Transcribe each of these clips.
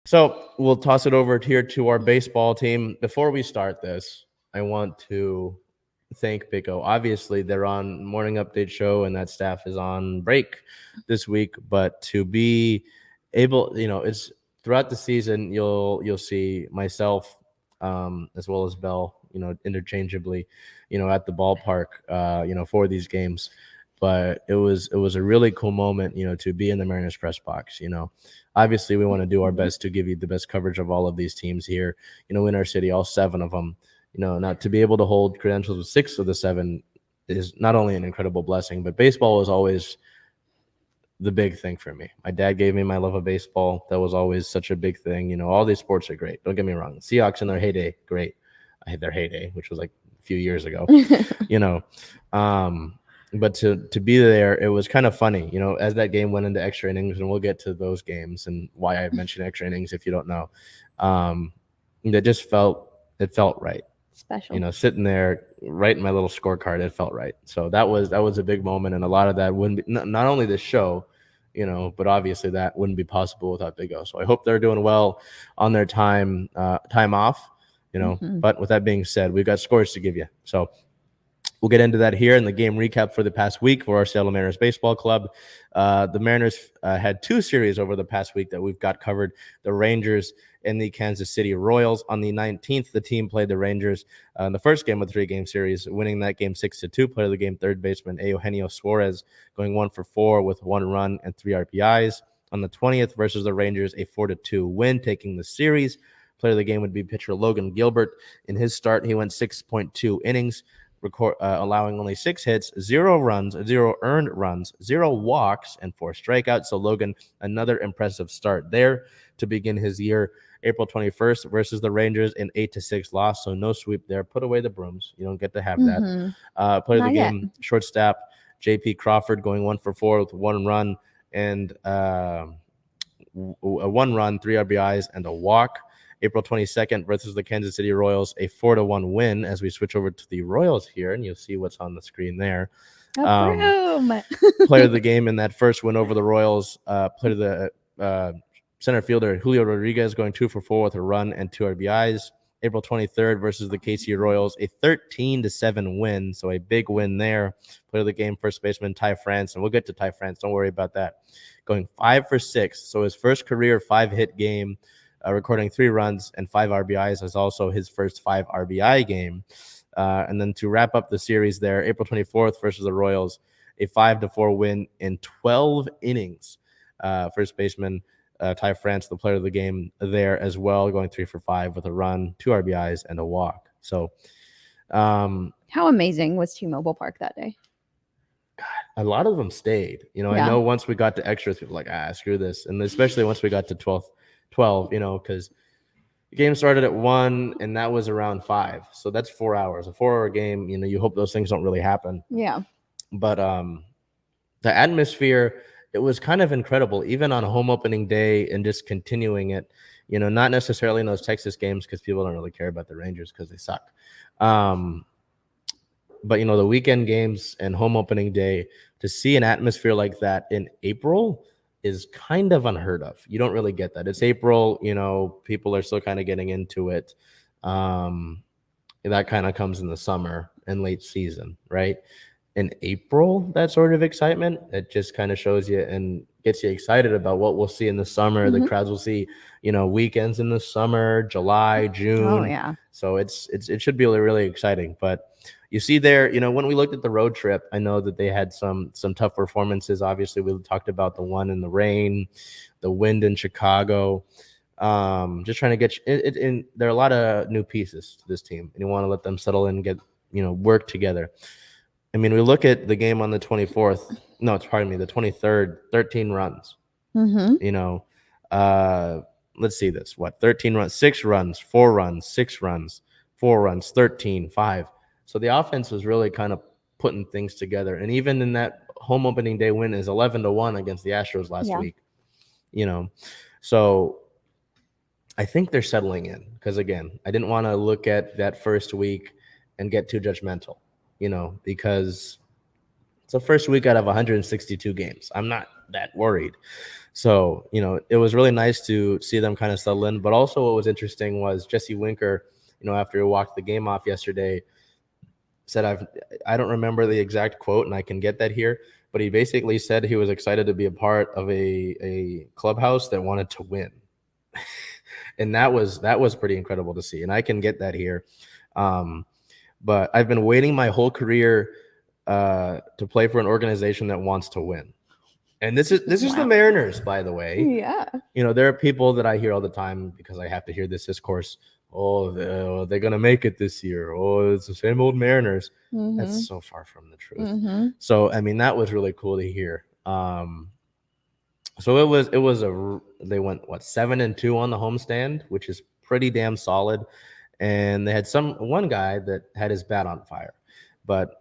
So we'll toss it over here to our baseball team. Before we start this, I want to thank Pico. Obviously, they're on morning update show, and that staff is on break this week. But to be able, it's throughout the season. You'll see myself as well as Bell, interchangeably, at the ballpark, for these games. But it was a really cool moment, to be in the Mariners press box. Obviously, we want to do our best to give you the best coverage of all of these teams here, in our city, all seven of them. Now to be able to hold credentials with six of the seven is not only an incredible blessing, but baseball was always the big thing for me. My dad gave me my love of baseball. That was always such a big thing. All these sports are great. Don't get me wrong. Seahawks in their heyday, great. I had their heyday, which was like a few years ago, you know. But to be there, it was kind of funny, as that game went into extra innings, and we'll get to those games and why I mentioned extra innings if you don't know. It felt right. Special. Sitting there writing my little scorecard, it felt right. So that was a big moment, and a lot of that wouldn't be not only this show, but obviously that wouldn't be possible without Big O. So I hope they're doing well on their time off. But with that being said, we've got scores to give you. So we'll get into that here in the game recap for the past week for our Seattle Mariners Baseball Club. The Mariners had two series over the past week that we've got covered. The Rangers and the Kansas City Royals. On the 19th, the team played the Rangers in the first game of the three-game series, winning that game 6-2. Player of the game, third baseman Eugenio Suarez, going 1-for-4 with 1 run and 3 RBIs. On the 20th versus the Rangers, a 4-2 win, taking the series. Player of the game would be pitcher Logan Gilbert. In his start, he went 6.2 innings, allowing only 6 hits, 0 runs, 0 earned runs, 0 walks, and 4 strikeouts. So Logan, another impressive start there to begin his year. April 21st versus the Rangers, an 8-6 loss, so no sweep there. Put away the brooms. You don't get to have that. Player of the game, shortstop J.P. Crawford, going 1-for-4 with 1 run and a 1 run, 3 RBIs, and a walk. April 22nd versus the Kansas City Royals, a 4-1 win. As we switch over to the Royals here, and you'll see what's on the screen there. Player of the game in that first win over the Royals, player of the center fielder Julio Rodriguez, going 2-for-4 with a run and 2 RBIs. April 23rd versus the KC Royals, a 13-7 win, so a big win there. Player of the game, first baseman Ty France, and we'll get to Ty France. Don't worry about that. Going 5-for-6, so his first career 5-hit game. Recording 3 runs and 5 RBIs is also his first 5 RBI game. And then to wrap up the series there, April 24th versus the Royals, a 5-4 win in 12 innings. First baseman Ty France, the player of the game there as well, going 3-for-5 with a run, 2 RBIs, and a walk. So how amazing was T-Mobile Park that day? God, a lot of them stayed. I know once we got to extras, people were like, screw this. And especially once we got to 12, because the game started at 1 and that was around 5. So that's 4 hours. A 4-hour game, you hope those things don't really happen. Yeah. But the atmosphere, it was kind of incredible, even on home opening day and just continuing it, not necessarily in those Texas games because people don't really care about the Rangers because they suck. But, the weekend games and home opening day, to see an atmosphere like that in April is kind of unheard of. You don't really get that. It's April, people are still kind of getting into it. That kind of comes in the summer and late season, right? In April, that sort of excitement, it just kind of shows you and gets you excited about what we'll see in the summer. The crowds will see, weekends in the summer, July, June. Oh, yeah. So it should be really, really exciting. But you see there, when we looked at the road trip, I know that they had some tough performances. Obviously, we talked about the one in the rain, the wind in Chicago. Just trying to get it in. There are a lot of new pieces to this team, and you want to let them settle in and get, work together. I mean, we look at the game on the 24th. No, the 23rd, 13 runs. Let's see this. 13 runs, 6 runs, 4 runs, 6 runs, 4 runs, 13, 5. So the offense was really kind of putting things together. And even in that home opening day win is 11-1 against the Astros last week. So I think they're settling in because, again, I didn't want to look at that first week and get too judgmental, because it's the first week out of 162 games. I'm not that worried. So, it was really nice to see them kind of settle in. But also what was interesting was Jesse Winker, after he walked the game off yesterday, said, I don't remember the exact quote, and I can get that here, but he basically said he was excited to be a part of a clubhouse that wanted to win. And that was pretty incredible to see. And I can get that here. But I've been waiting my whole career to play for an organization that wants to win. And this is the Mariners, by the way. Yeah. There are people that I hear all the time because I have to hear this discourse. Oh, they're going to make it this year. Oh, it's the same old Mariners. Mm-hmm. That's so far from the truth. Mm-hmm. So, I mean, that was really cool to hear. So they went 7-2 on the homestand, which is pretty damn solid. And they had one guy that had his bat on fire. But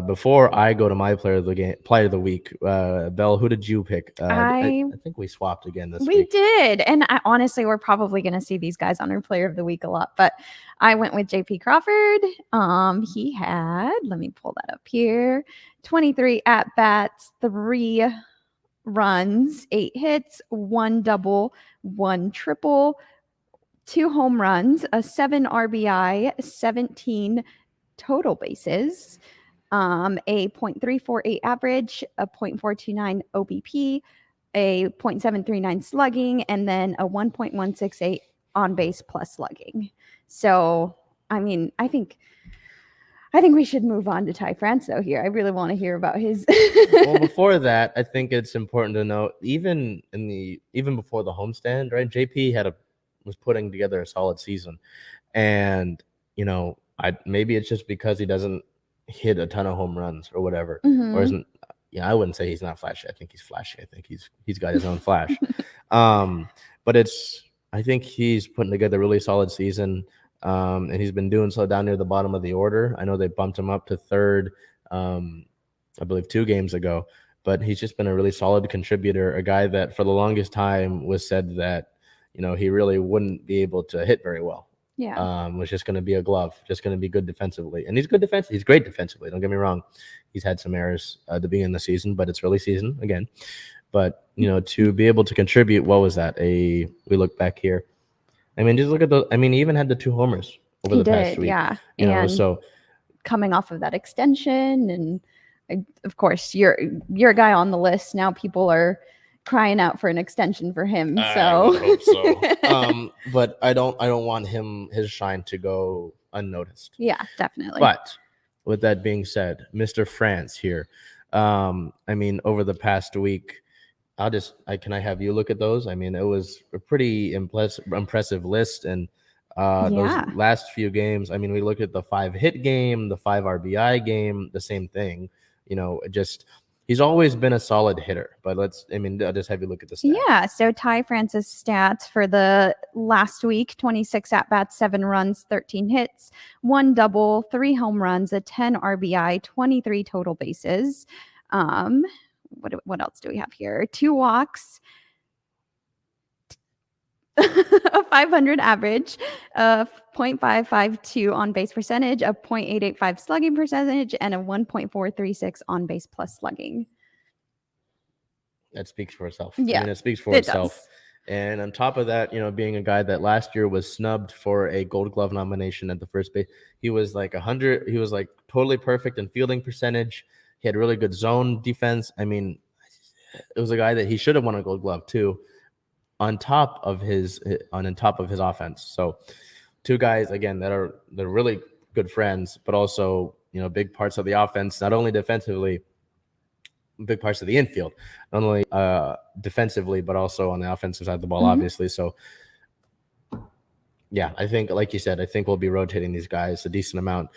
before I go to my player of the week, Belle, who did you pick? I think we swapped again this week. We did. And honestly, we're probably going to see these guys on our player of the week a lot. But I went with JP Crawford. He had, let me pull that up here, 23 at-bats, 3 runs, 8 hits, 1 double, 1 triple, 2 home runs, a 7 RBI, 17 total bases, a .348 average, a .429 OBP, a .739 slugging, and then a 1.168 on base plus slugging. So, I mean, I think we should move on to Ty France though here. I really want to hear about his. Well, before that, I think it's important to note, even before the homestand, right? JP was putting together a solid season, and maybe it's just because he doesn't hit a ton of home runs or whatever, or isn't. Yeah, I wouldn't say he's not flashy. I think he's flashy. I think he's got his own flash. But I think he's putting together a really solid season. And he's been doing so down near the bottom of the order. I know they bumped him up to third, I believe 2 games ago, but he's just been a really solid contributor, a guy that for the longest time was said that, he really wouldn't be able to hit very well. Yeah. Was just going to be a glove, just going to be good defensively. And he's good defensively. He's great defensively. Don't get me wrong. He's had some errors at the beginning of the season, but it's early season again. But, to be able to contribute, what was that? We look back here. I mean, just look at those. I mean, he even had the 2 homers over the past week. Yeah. So coming off of that extension, and of course, you're a guy on the list now. People are crying out for an extension for him. So I hope so. But I don't want his shine to go unnoticed. Yeah, definitely. But with that being said, Mr. France here. I mean, over the past week, can I have you look at those? I mean, it was a pretty impressive list. And those last few games, I mean, we look at the 5-hit game, the 5 RBI game, the same thing. He's always been a solid hitter. But I'll just have you look at the stats. Yeah, so Ty France's stats for the last week: 26 at-bats, 7 runs, 13 hits, 1 double, 3 home runs, a 10 RBI, 23 total bases. What else do we have here? 2 walks, a 500 average, a .552 on base percentage, a .885 slugging percentage, and a 1.436 on base plus slugging. That speaks for itself. Yeah, I mean, it speaks for itself. Does. And on top of that, being a guy that last year was snubbed for a Gold Glove nomination at the first base, he was like 100. He was like totally perfect in fielding percentage. He had really good zone defense. I mean, it was a guy that he should have won a Gold Glove too, on top of his offense. So 2 guys again they're really good friends, but also big parts of the offense, not only defensively, big parts of the infield, not only defensively, but also on the offensive side of the ball, obviously. So yeah, I think, like you said, I think we'll be rotating these guys a decent amount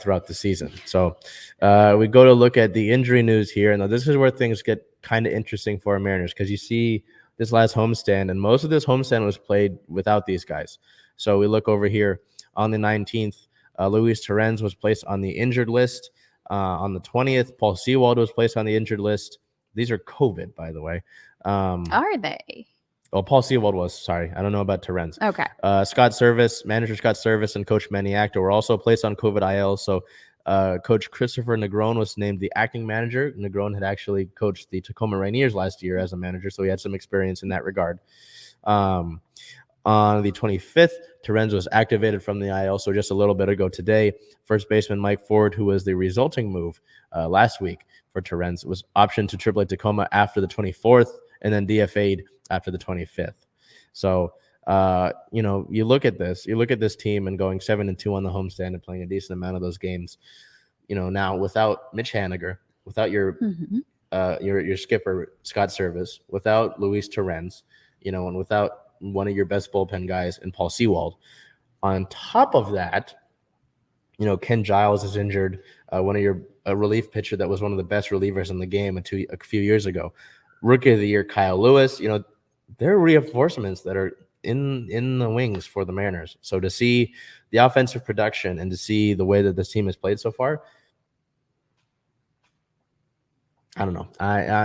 throughout the season. So we go to look at the injury news here. And this is where things get kind of interesting for our Mariners, because you see this last homestand, and most of this homestand was played without these guys. So we look over here on the 19th, Luis Torrens was placed on the injured list. On the 20th, Paul Sewald was placed on the injured list. These are COVID, by the way. Are they? Well, Paul Sewald was, sorry. I don't know about Torrens. Okay. Manager Scott Service, and Coach Maniacta were also placed on COVID IL. So Coach Christopher Negron was named the acting manager. Negron had actually coached the Tacoma Rainiers last year as a manager, so he had some experience in that regard. On the 25th, Terens was activated from the IL, so just a little bit ago today. First baseman Mike Ford, who was the resulting move last week for Terens, was optioned to AAA Tacoma after the 24th and then DFA'd after the 25th. So, you look at this team and going 7-2 on the homestand and playing a decent amount of those games. Now without Mitch Haniger, without your skipper Scott Service, without Luis Terens, and without one of your best bullpen guys in Paul Sewald. On top of that, Ken Giles is injured. One of your relief pitcher that was one of the best relievers in the game a few years ago. Rookie of the Year Kyle Lewis. There are reinforcements that are in the wings for the Mariners. So to see the offensive production and to see the way that this team has played so far, I don't know.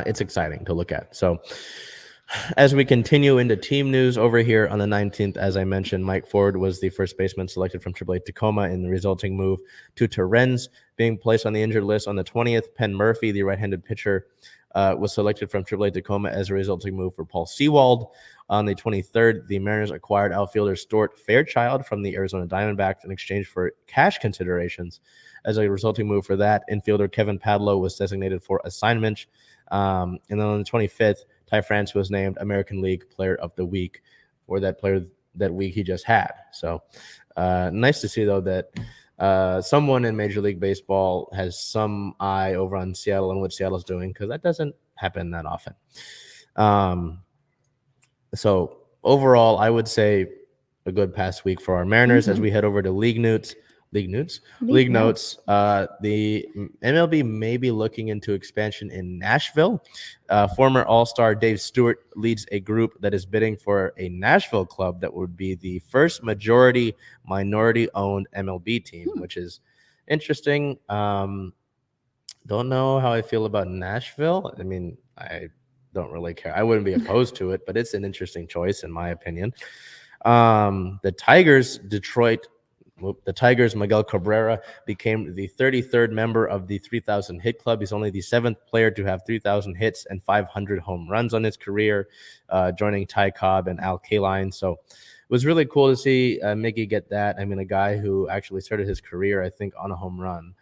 It's exciting to look at. So as we continue into team news over here on the 19th, as I mentioned, Mike Ford was the first baseman selected from AAA Tacoma in the resulting move to Terens, being placed on the injured list on the 20th. Penn Murphy, the right-handed pitcher, was selected from AAA Tacoma as a resulting move for Paul Sewald. On the 23rd, the Mariners acquired outfielder Stuart Fairchild from the Arizona Diamondbacks in exchange for cash considerations. As a resulting move for that, infielder Kevin Padlo was designated for assignment. And then on the 25th, Ty France was named American League Player of the Week for that week he just had. So nice to see, though, that someone in Major League Baseball has some eye over on Seattle and what Seattle's doing, because that doesn't happen that often. So overall, I would say a good past week for our Mariners as we head over to League Notes. The MLB may be looking into expansion in Nashville. Former All-Star Dave Stewart leads a group that is bidding for a Nashville club that would be the first minority-owned MLB team, which is interesting. Don't know how I feel about Nashville. I mean, I don't really care. I wouldn't be opposed to it, but it's an interesting choice in my opinion. The Tigers, Miguel Cabrera, became the 33rd member of the 3,000 hit club. He's only the 7th player to have 3,000 hits and 500 home runs on his career, joining Ty Cobb and Al Kaline. So it was really cool to see Miggy get that. I mean, a guy who actually started his career, I think, on a home run.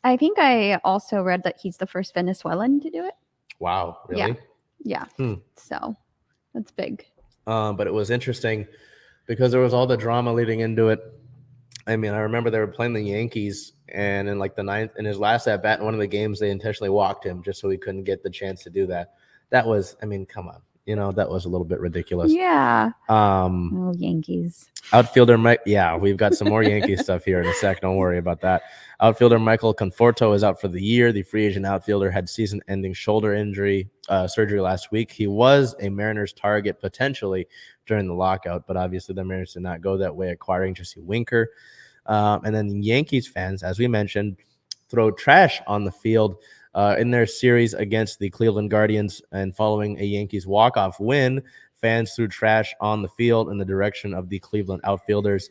I think I also read that he's the first Venezuelan to do it. Wow, really? Yeah. So that's big. But it was interesting because there was all the drama leading into it. I mean, I remember they were playing the Yankees, and in like the ninth, in his last at bat in one of the games, they intentionally walked him just so he couldn't get the chance to do that. That was, I mean, come on, that was a little bit ridiculous. Yeah. Yankees. Outfielder Mike. Yeah, we've got some more Yankee stuff here in a sec. Don't worry about that. Outfielder Michael Conforto is out for the year. The free agent outfielder had season-ending shoulder surgery last week. He was a Mariners target potentially during the lockout, but obviously the Mariners did not go that way, acquiring Jesse Winker. And then the Yankees fans, as we mentioned, throw trash on the field in their series against the Cleveland Guardians, and following a Yankees walk-off win, fans threw trash on the field in the direction of the Cleveland outfielders.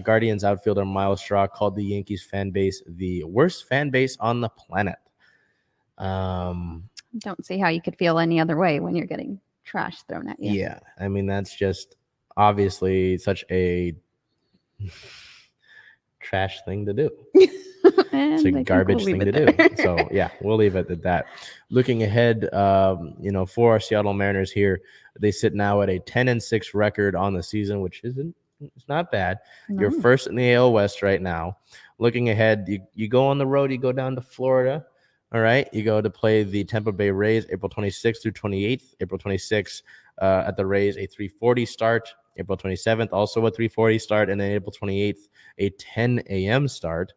Guardians outfielder Miles Straw called the Yankees fan base the worst fan base on the planet. Don't see how you could feel any other way when you're getting trash thrown at you. Yeah, I mean, that's just obviously such a trash thing to do. It's a garbage thing to do. So, yeah, we'll leave it at that. Looking ahead, for our Seattle Mariners here, they sit now at a 10-6 record on the season, which it's not bad. No. You're first in the AL West right now. Looking ahead, you go on the road, you go down to Florida. All right, you go to play the Tampa Bay Rays April 26th through 28th. April 26th at the Rays, a 3:40 start. April 27th, also a 3:40 start. And then April 28th, a 10 a.m. start.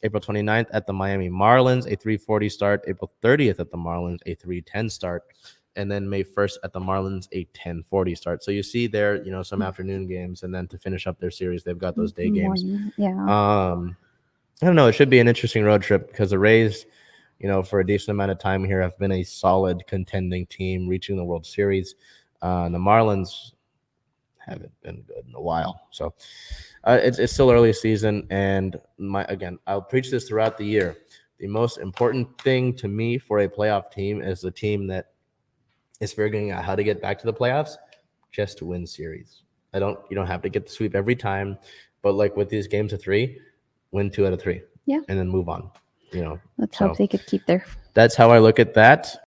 April 29th at the Miami Marlins, a 3:40 start. April 30th at the Marlins, a 3:10 start. And then May 1st at the Marlins, a 10:40 start. So you see there, some afternoon games. And then to finish up their series, they've got those day games. Yeah. I don't know. It should be an interesting road trip because the Rays, for a decent amount of time here, have been a solid contending team, reaching the World Series. The Marlins haven't been good in a while. So it's still early season, and I'll preach this throughout the year. The most important thing to me for a playoff team is the team that is figuring out how to get back to the playoffs, just to win series. You don't have to get the sweep every time, but like with these games of 3, win 2 out of 3, Yeah. and then move on. Let's hope they could keep their. That's how I look at that.